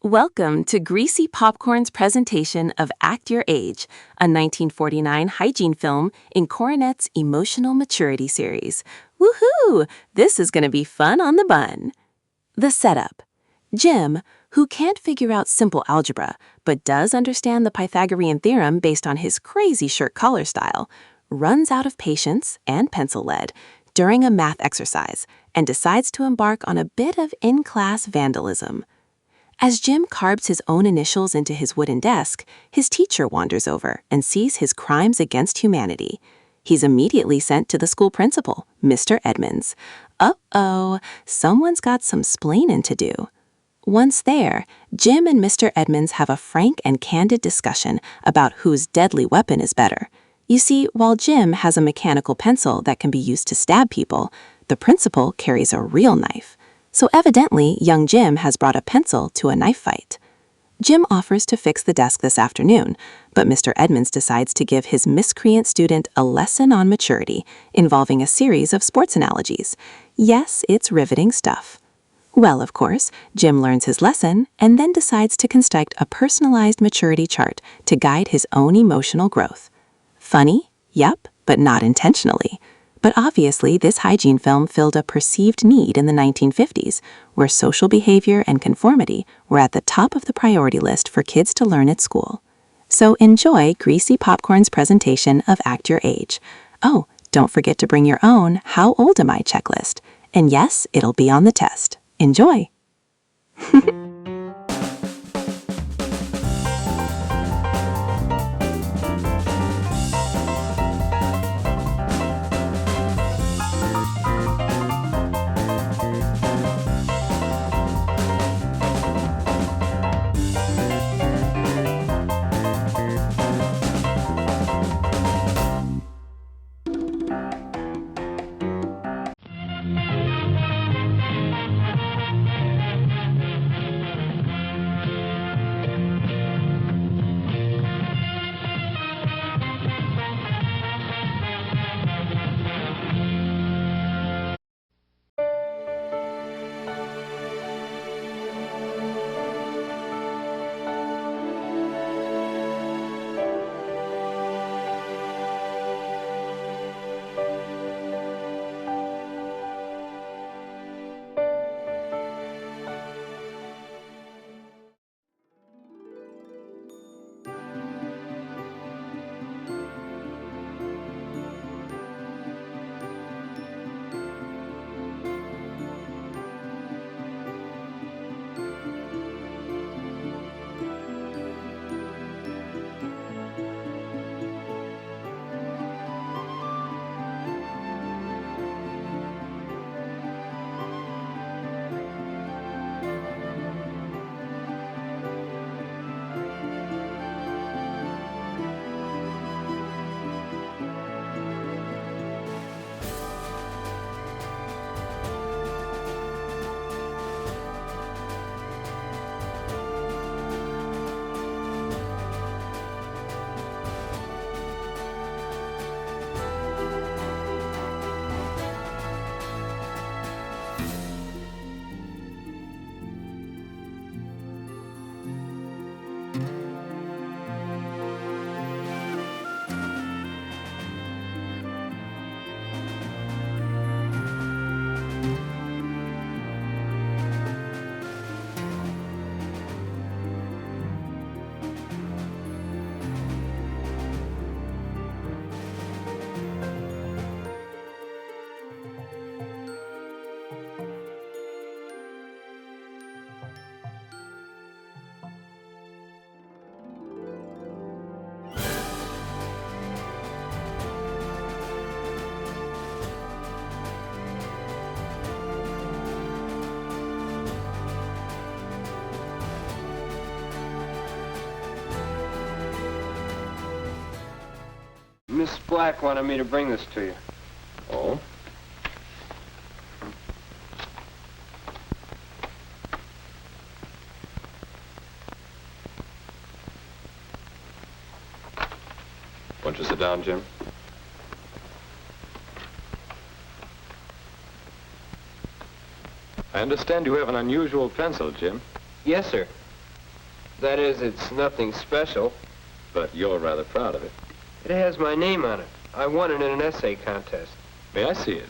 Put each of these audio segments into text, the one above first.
Welcome to Greasy Popcorn's presentation of Act Your Age, a 1949 hygiene film in Coronet's Emotional Maturity series. Woohoo! This is going to be fun on the bun. The setup. Jim, who can't figure out simple algebra, but does understand the Pythagorean Theorem based on his crazy shirt collar style, runs out of patience and pencil lead during a math exercise and decides to embark on a bit of in-class vandalism. As Jim carves his own initials into his wooden desk, his teacher wanders over and sees his crimes against humanity. He's immediately sent to the school principal, Mr. Edmonds. Uh-oh, someone's got some splaining to do. Once there, Jim and Mr. Edmonds have a frank and candid discussion about whose deadly weapon is better. You see, while Jim has a mechanical pencil that can be used to stab people, the principal carries a real knife. So evidently, young Jim has brought a pencil to a knife fight. Jim offers to fix the desk this afternoon, but Mr. Edmonds decides to give his miscreant student a lesson on maturity involving a series of sports analogies. Yes, it's riveting stuff. Well, of course, Jim learns his lesson and then decides to construct a personalized maturity chart to guide his own emotional growth. Funny? Yep, but not intentionally. But obviously, this hygiene film filled a perceived need in the 1950s, where social behavior and conformity were at the top of the priority list for kids to learn at school. So enjoy Greasy Popcorn's presentation of Act Your Age. Oh, don't forget to bring your own How Old Am I checklist. And yes, it'll be on the test. Enjoy! Miss Black wanted me to bring this to you. Oh? Why don't you sit down, Jim? I understand you have an unusual pencil, Jim. Yes, sir. That is, it's nothing special. But you're rather proud of it. It has my name on it. I won it in an essay contest. May I see it?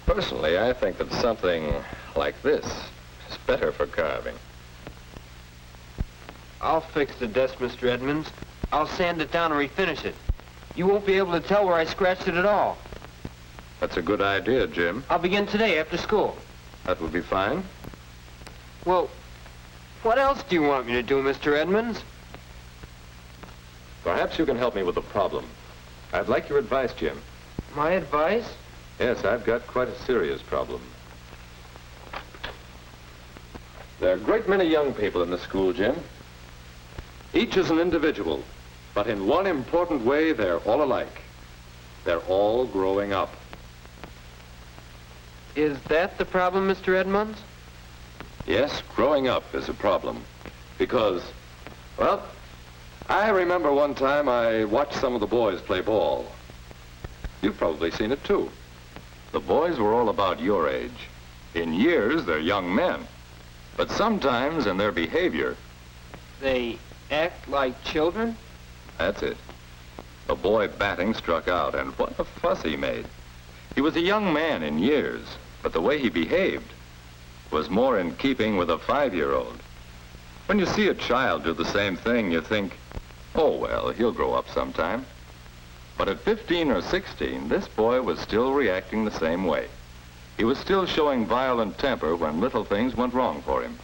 Personally, I think that something like this is better for carving. I'll fix the desk, Mr. Edmonds. I'll sand it down and refinish it. You won't be able to tell where I scratched it at all. That's a good idea, Jim. I'll begin today after school. That would be fine. Well, what else do you want me to do, Mr. Edmonds? Perhaps you can help me with a problem. I'd like your advice, Jim. My advice? Yes, I've got quite a serious problem. There are a great many young people in the school, Jim. Each is an individual, but in one important way, they're all alike. They're all growing up. Is that the problem, Mr. Edmonds? Yes, growing up is a problem. Because, well, I remember one time I watched some of the boys play ball. You've probably seen it, too. The boys were all about your age. In years, they're young men. But sometimes in their behavior... They act like children? That's it. The boy batting struck out, and what a fuss he made. He was a young man in years, but the way he behaved was more in keeping with a 5-year-old. When you see a child do the same thing, you think, oh, well, he'll grow up sometime. But at 15 or 16, this boy was still reacting the same way. He was still showing violent temper when little things went wrong for him.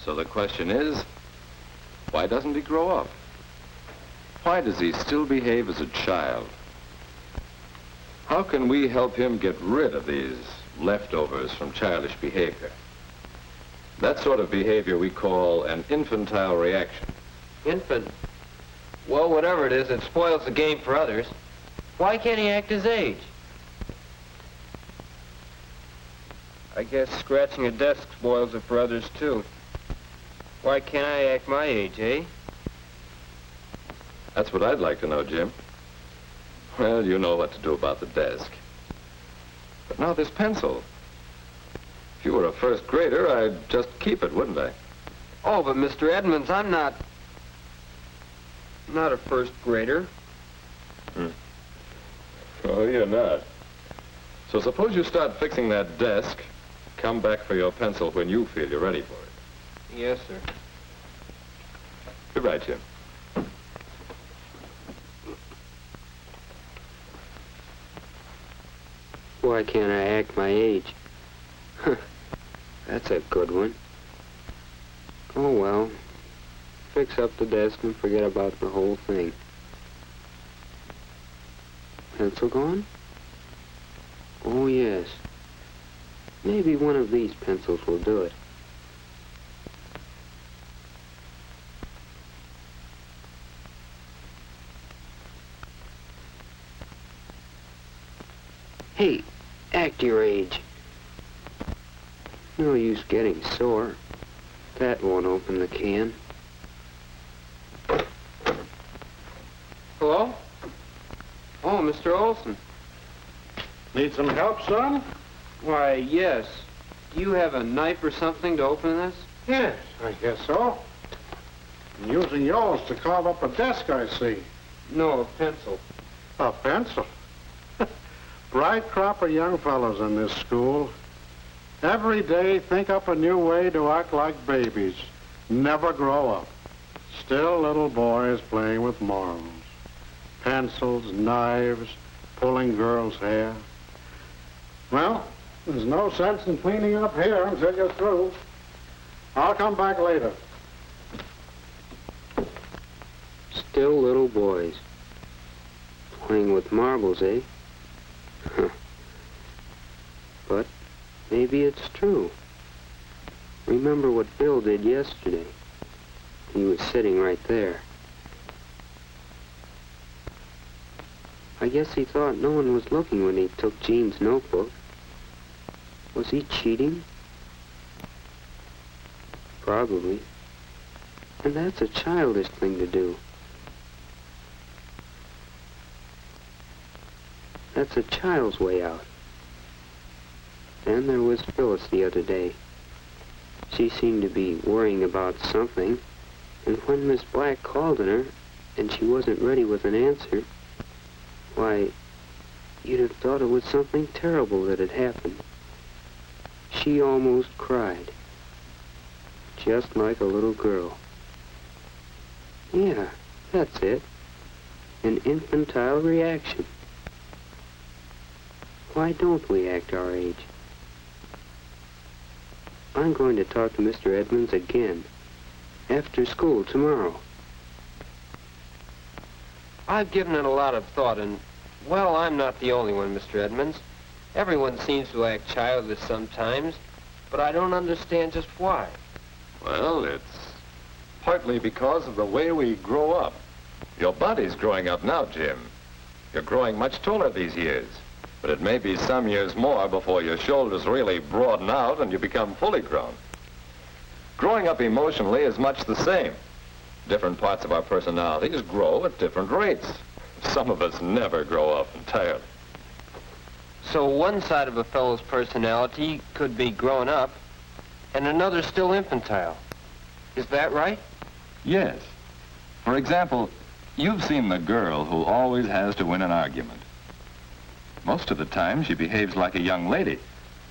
So the question is, why doesn't he grow up? Why does he still behave as a child? How can we help him get rid of these leftovers from childish behavior? That sort of behavior we call an infantile reaction. Infant? Well, whatever it is, it spoils the game for others. Why can't he act his age? I guess scratching a desk spoils it for others, too. Why can't I act my age, eh? That's what I'd like to know, Jim. Well, you know what to do about the desk. But now this pencil. If you were a first grader, I'd just keep it, wouldn't I? Oh, but Mr. Edmonds, I'm not a first grader. Oh, you're not. So suppose you start fixing that desk. Come back for your pencil when you feel you're ready for it. Yes, sir. Goodbye, Jim. Why can't I act my age? That's a good one. Oh, well. Fix up the desk and forget about the whole thing. Pencil gone? Oh, yes. Maybe one of these pencils will do it. Hey, act your age. No use getting sore. That won't open the can. Hello? Oh, Mr. Olson. Need some help, son? Why, yes. Do you have a knife or something to open this? Yes, I guess so. I'm using yours to carve up a desk, I see. No, a pencil. A pencil? Bright crop of young fellows in this school. Every day think up a new way to act like babies. Never grow up. Still little boys playing with marbles. Pencils, knives, pulling girls' hair. Well, there's no sense in cleaning up here until you're through. I'll come back later. Still little boys. Playing with marbles, eh? Huh. But maybe it's true. Remember what Bill did yesterday. He was sitting right there. I guess he thought no one was looking when he took Jean's notebook. Was he cheating? Probably. And that's a childish thing to do. That's a child's way out. Then there was Phyllis the other day. She seemed to be worrying about something, and when Miss Black called on her, and she wasn't ready with an answer, why, you'd have thought it was something terrible that had happened. She almost cried. Just like a little girl. Yeah, that's it. An infantile reaction. Why don't we act our age? I'm going to talk to Mr. Edmonds again. After school tomorrow. I've given it a lot of thought, and, well, I'm not the only one, Mr. Edmonds. Everyone seems to act childish sometimes, but I don't understand just why. Well, it's partly because of the way we grow up. Your body's growing up now, Jim. You're growing much taller these years. But it may be some years more before your shoulders really broaden out and you become fully grown. Growing up emotionally is much the same. Different parts of our personalities grow at different rates. Some of us never grow up entirely. So one side of a fellow's personality could be grown up, and another still infantile. Is that right? Yes. For example, you've seen the girl who always has to win an argument. Most of the time, she behaves like a young lady.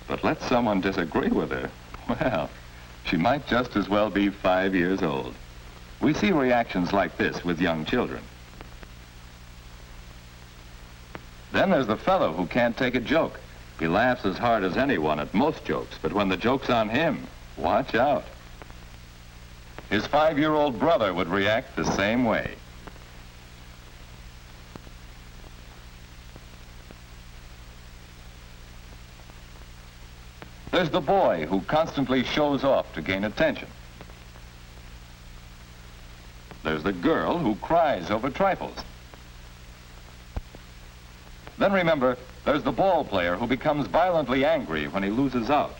But let someone disagree with her, well, she might just as well be 5 years old. We see reactions like this with young children. Then there's the fellow who can't take a joke. He laughs as hard as anyone at most jokes, but when the joke's on him, watch out. His 5-year-old brother would react the same way. There's the boy who constantly shows off to gain attention. There's the girl who cries over trifles. Then remember, there's the ball player who becomes violently angry when he loses out.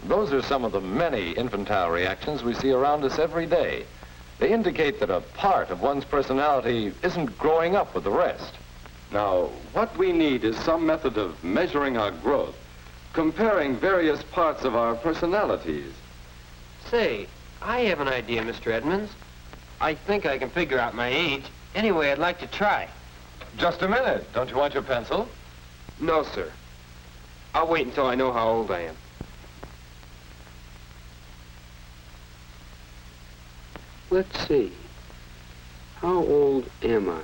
Those are some of the many infantile reactions we see around us every day. They indicate that a part of one's personality isn't growing up with the rest. Now, what we need is some method of measuring our growth, comparing various parts of our personalities. Say, I have an idea, Mr. Edmonds. I think I can figure out my age. Anyway, I'd like to try. Just a minute. Don't you want your pencil? No, sir. I'll wait until I know how old I am. Let's see. How old am I?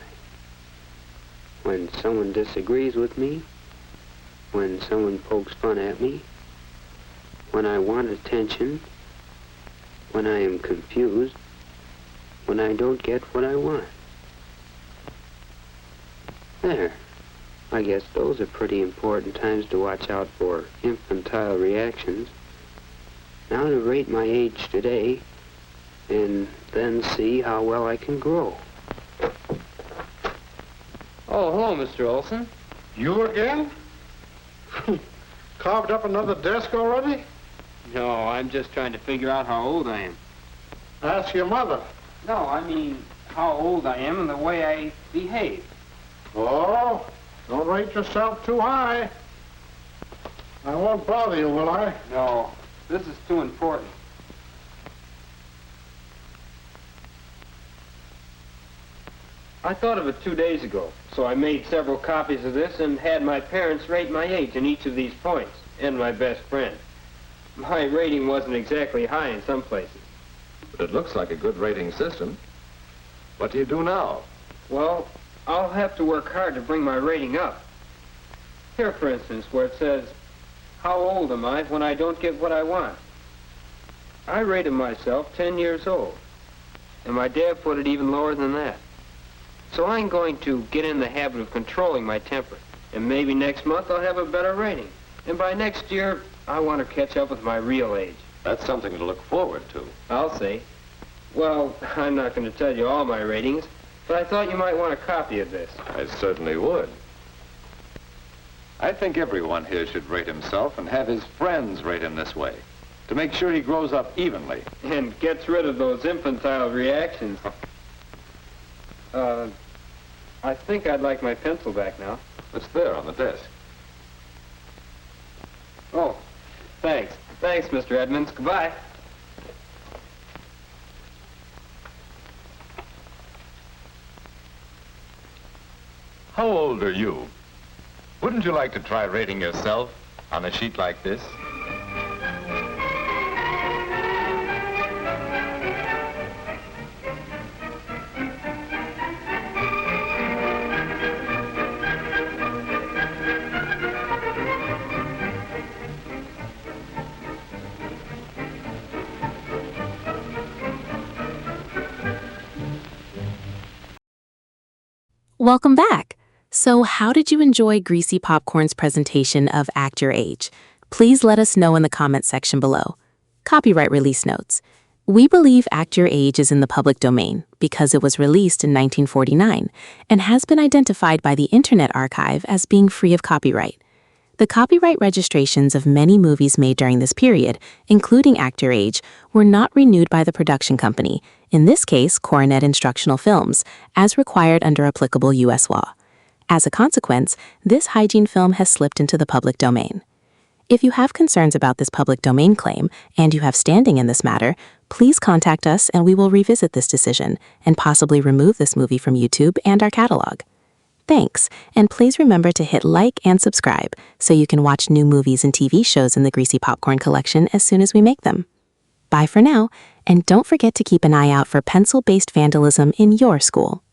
When someone disagrees with me? When someone pokes fun at me? When I want attention? When I am confused? When I don't get what I want? There. I guess those are pretty important times to watch out for infantile reactions. Now to rate my age today, and then see how well I can grow. Oh, hello, Mr. Olson. You again? Carved up another desk already? No, I'm just trying to figure out how old I am. Ask your mother. No, I mean how old I am and the way I behave. Oh, don't rate yourself too high. I won't bother you, will I? No, this is too important. I thought of it 2 days ago, so I made several copies of this and had my parents rate my age in each of these points, and my best friend. My rating wasn't exactly high in some places. But it looks like a good rating system. What do you do now? Well, I'll have to work hard to bring my rating up. Here, for instance, where it says, how old am I when I don't get what I want? I rated myself 10 years old, and my dad put it even lower than that. So I'm going to get in the habit of controlling my temper, and maybe next month I'll have a better rating. And by next year, I want to catch up with my real age. That's something to look forward to. I'll see. Well, I'm not going to tell you all my ratings, but I thought you might want a copy of this. I certainly would. I think everyone here should rate himself and have his friends rate him this way, to make sure he grows up evenly. And gets rid of those infantile reactions. I think I'd like my pencil back now. It's there on the desk. Oh, thanks. Thanks, Mr. Edmonds. Goodbye. How old are you? Wouldn't you like to try rating yourself on a sheet like this? Welcome back. So how did you enjoy Greasy Popcorn's presentation of Act Your Age? Please let us know in the comment section below. Copyright release notes. We believe Act Your Age is in the public domain because it was released in 1949 and has been identified by the Internet Archive as being free of copyright. The copyright registrations of many movies made during this period, including Act Your Age, were not renewed by the production company, in this case Coronet Instructional Films, as required under applicable U.S. law. As a consequence, this hygiene film has slipped into the public domain. If you have concerns about this public domain claim and you have standing in this matter, please contact us and we will revisit this decision and possibly remove this movie from YouTube and our catalog. Thanks, and please remember to hit like and subscribe so you can watch new movies and TV shows in the Greasy Popcorn collection as soon as we make them. Bye for now, and don't forget to keep an eye out for pencil-based vandalism in your school.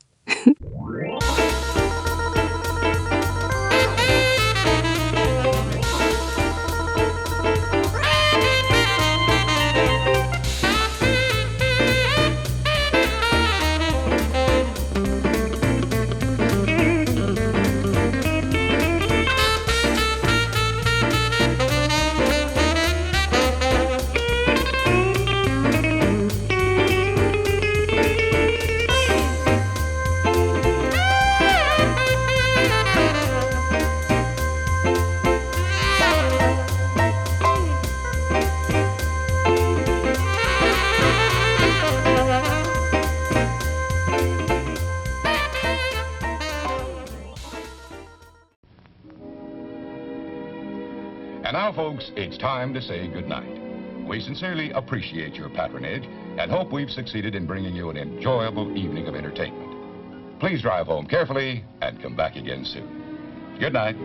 And now, folks, it's time to say goodnight. We sincerely appreciate your patronage and hope we've succeeded in bringing you an enjoyable evening of entertainment. Please drive home carefully and come back again soon. Good night.